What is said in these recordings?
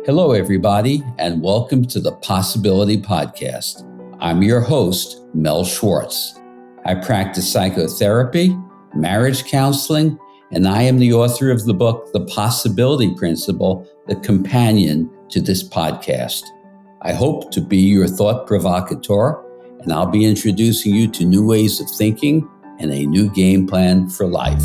Hello, everybody, and welcome to the Possibility Podcast. I'm your host, Mel Schwartz. I practice psychotherapy, marriage counseling, and I am the author of the book, The Possibility Principle, the companion to this podcast. I hope to be your thought provocateur, and I'll be introducing you to new ways of thinking and a new game plan for life.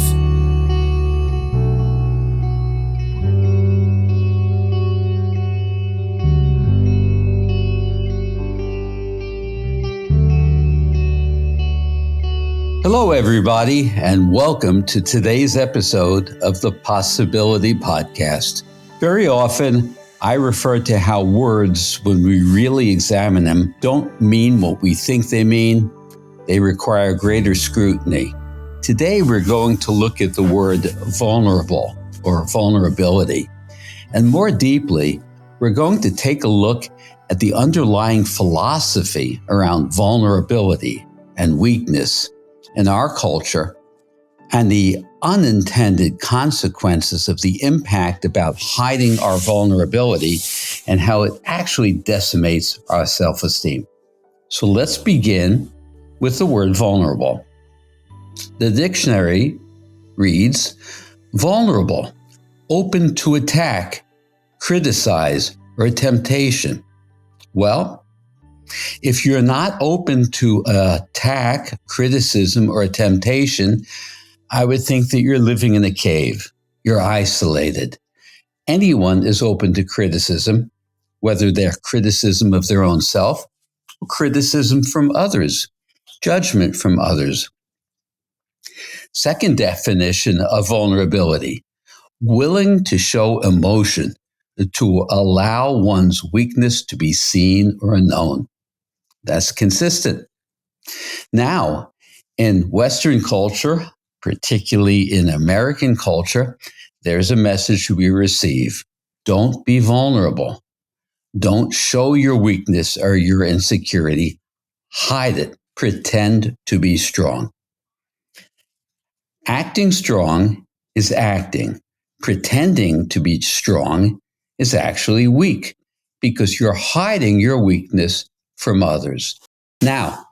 Hello, everybody, and welcome to today's episode of the Possibility Podcast. Very often, I refer to how words, when we really examine them, don't mean what we think they mean. They require greater scrutiny. Today, we're going to look at the word vulnerable or vulnerability. And more deeply, we're going to take a look at the underlying philosophy around vulnerability and weakness in our culture, and the unintended consequences of the impact about hiding our vulnerability and how it actually decimates our self-esteem. So let's begin with the word vulnerable. The dictionary reads, vulnerable, open to attack, criticize, or temptation. Well, if you're not open to attack, criticism, or temptation, I would think that you're living in a cave. You're isolated. Anyone is open to criticism, whether they're criticism of their own self or criticism from others, judgment from others. Second definition of vulnerability, willing to show emotion, to allow one's weakness to be seen or known. That's consistent. Now, in Western culture, particularly in American culture, there's a message we receive. Don't be vulnerable. Don't show your weakness or your insecurity. Hide it. Pretend to be strong. Acting strong is acting. Pretending to be strong is actually weak because you're hiding your weakness from others. Now,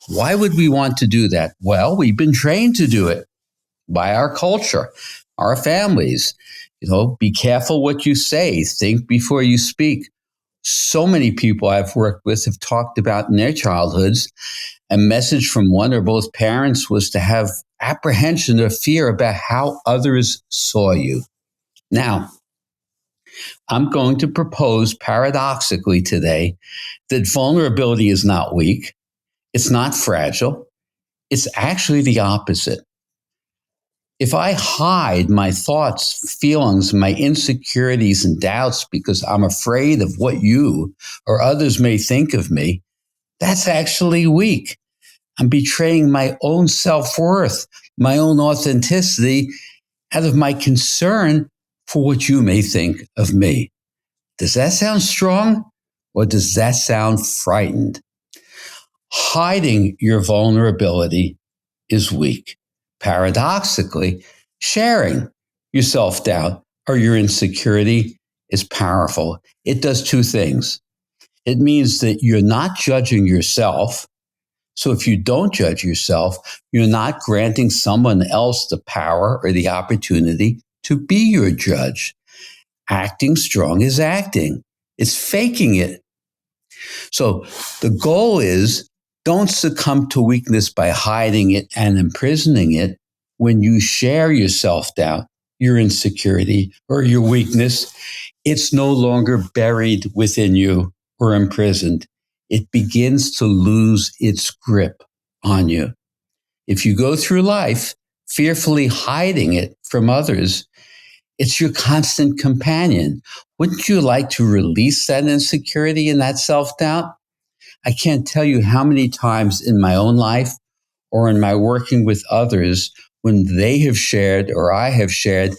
why would we want to do that? Well, we've been trained to do it by our culture, our families. Be careful what you say. Think before you speak. So many people I've worked with have talked about in their childhoods, a message from one or both parents was to have apprehension or fear about how others saw you. Now, I'm going to propose paradoxically today that vulnerability is not weak. It's not fragile. It's actually the opposite. If I hide my thoughts, feelings, my insecurities and doubts because I'm afraid of what you or others may think of me, that's actually weak. I'm betraying my own self-worth, my own authenticity out of my concern for what you may think of me. Does that sound strong or does that sound frightened? Hiding your vulnerability is weak. Paradoxically, sharing your self-doubt or your insecurity is powerful. It does two things. It means that you're not judging yourself. So if you don't judge yourself, you're not granting someone else the power or the opportunity to be your judge. Acting strong is acting. It's faking it. So the goal is don't succumb to weakness by hiding it and imprisoning it. When you share your self-doubt, your insecurity, or your weakness, it's no longer buried within you or imprisoned. It begins to lose its grip on you. If you go through life fearfully hiding it from others, it's your constant companion. Wouldn't you like to release that insecurity and that self-doubt? I can't tell you how many times in my own life or in my working with others when they have shared or I have shared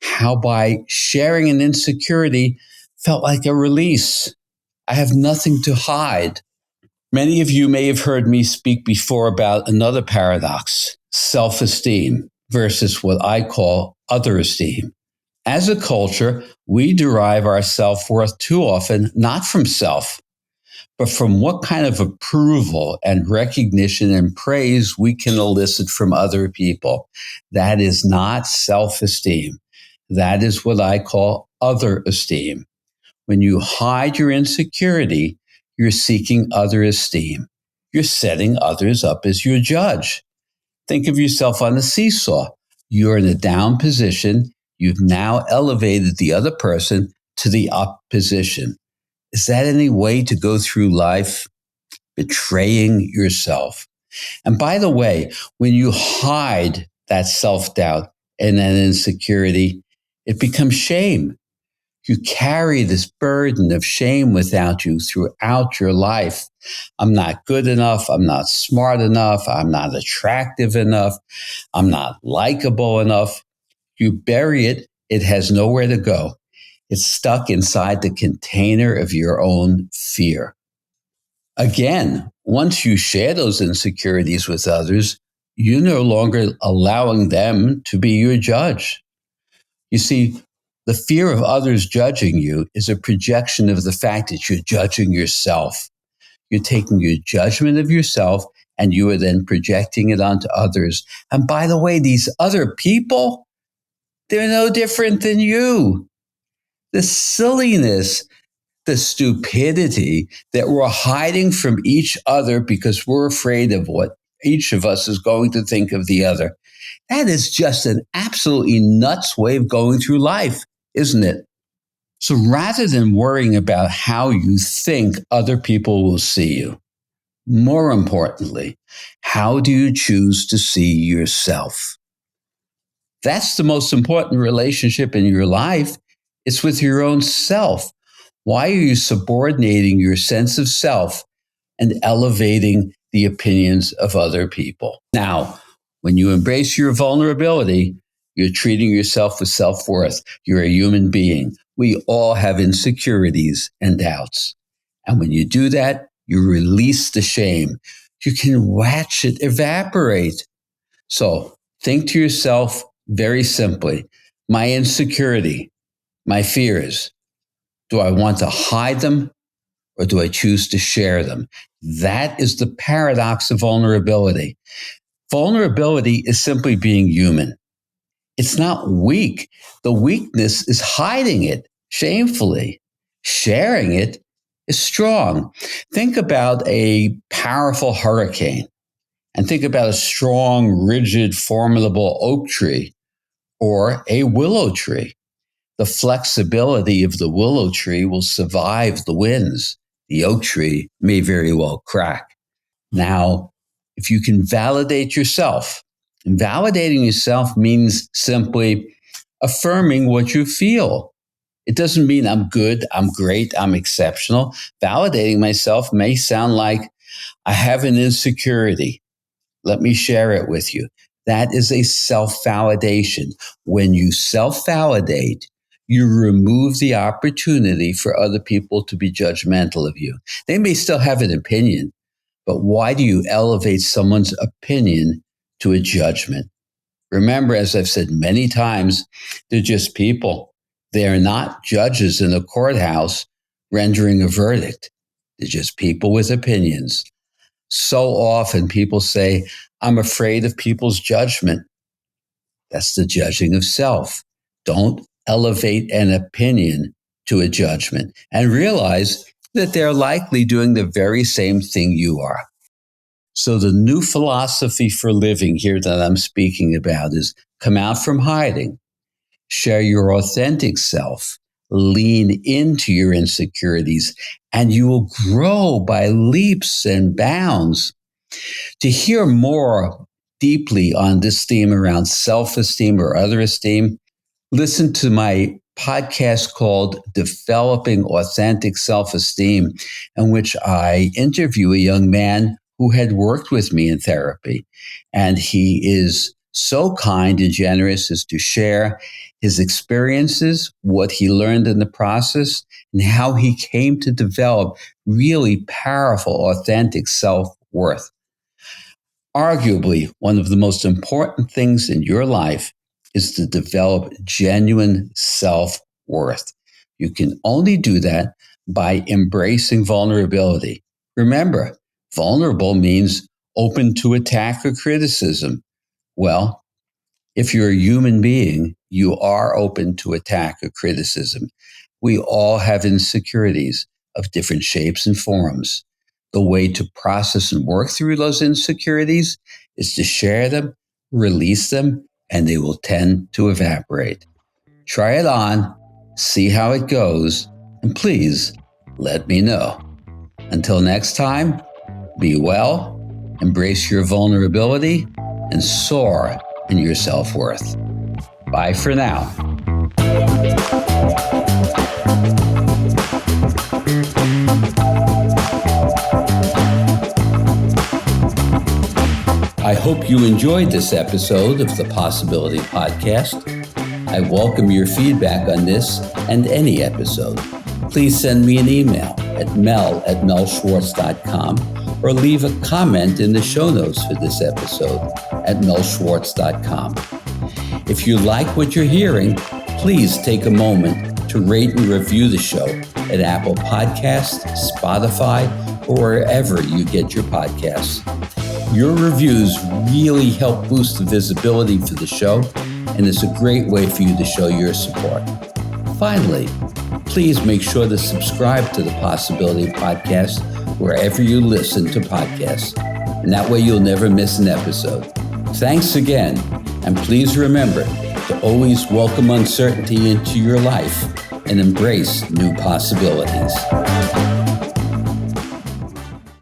how by sharing an insecurity felt like a release. I have nothing to hide. Many of you may have heard me speak before about another paradox, self-esteem versus what I call other esteem. As a culture, we derive our self-worth too often not from self, but from what kind of approval and recognition and praise we can elicit from other people. That is not self-esteem. That is what I call other esteem. When you hide your insecurity, you're seeking other esteem. You're setting others up as your judge. Think of yourself on a seesaw. You're in a down position. You've now elevated the other person to the up position. Is that any way to go through life? Betraying yourself. And by the way, when you hide that self-doubt and that insecurity, it becomes shame. You carry this burden of shame without you throughout your life. I'm not good enough. I'm not smart enough. I'm not attractive enough. I'm not likable enough. You bury it. It has nowhere to go. It's stuck inside the container of your own fear. Again, once you share those insecurities with others, you're no longer allowing them to be your judge. You see, the fear of others judging you is a projection of the fact that you're judging yourself. You're taking your judgment of yourself and you are then projecting it onto others. And by the way, these other people, they're no different than you. The silliness, the stupidity that we're hiding from each other because we're afraid of what each of us is going to think of the other. That is just an absolutely nuts way of going through life, isn't it? So rather than worrying about how you think other people will see you, more importantly, how do you choose to see yourself? That's the most important relationship in your life. It's with your own self. Why are you subordinating your sense of self and elevating the opinions of other people? Now, when you embrace your vulnerability, you're treating yourself with self-worth. You're a human being. We all have insecurities and doubts. And when you do that, you release the shame. You can watch it evaporate. So think to yourself very simply, my insecurity, my fears, do I want to hide them or do I choose to share them? That is the paradox of vulnerability. Vulnerability is simply being human. It's not weak. The weakness is hiding it shamefully. Sharing it is strong. Think about a powerful hurricane and think about a strong, rigid, formidable oak tree or a willow tree. The flexibility of the willow tree will survive the winds. The oak tree may very well crack. Now, if you can validate yourself, and validating yourself means simply affirming what you feel. It doesn't mean I'm good, I'm great, I'm exceptional. Validating myself may sound like I have an insecurity. Let me share it with you. That is a self-validation. When you self-validate, you remove the opportunity for other people to be judgmental of you. They may still have an opinion, but why do you elevate someone's opinion to a judgment? Remember, as I've said many times, they're just people. They are not judges in a courthouse rendering a verdict. They're just people with opinions. So often people say, I'm afraid of people's judgment. That's the judging of self. Don't elevate an opinion to a judgment and realize that they're likely doing the very same thing you are. So the new philosophy for living here that I'm speaking about is come out from hiding, share your authentic self, lean into your insecurities, and you will grow by leaps and bounds. To hear more deeply on this theme around self-esteem or other esteem, listen to my podcast called Developing Authentic Self-Esteem, in which I interview a young man who had worked with me in therapy. And he is so kind and generous as to share his experiences, what he learned in the process, and how he came to develop really powerful, authentic self-worth. Arguably, one of the most important things in your life is to develop genuine self-worth. You can only do that by embracing vulnerability. Remember, vulnerable means open to attack or criticism. Well, if you're a human being, you are open to attack or criticism. We all have insecurities of different shapes and forms. The way to process and work through those insecurities is to share them, release them, and they will tend to evaporate. Try it on, see how it goes, and please let me know. Until next time, be well, embrace your vulnerability, and soar in your self-worth. Bye for now. I hope you enjoyed this episode of the Possibility Podcast. I welcome your feedback on this and any episode. Please send me an email at mel@melschwartz.com or leave a comment in the show notes for this episode at melschwartz.com. If you like what you're hearing, please take a moment to rate and review the show at Apple Podcasts, Spotify, or wherever you get your podcasts. Your reviews really help boost the visibility for the show, and it's a great way for you to show your support. Finally, please make sure to subscribe to the Possibility Podcast wherever you listen to podcasts, and that way you'll never miss an episode. Thanks again, and please remember to always welcome uncertainty into your life and embrace new possibilities.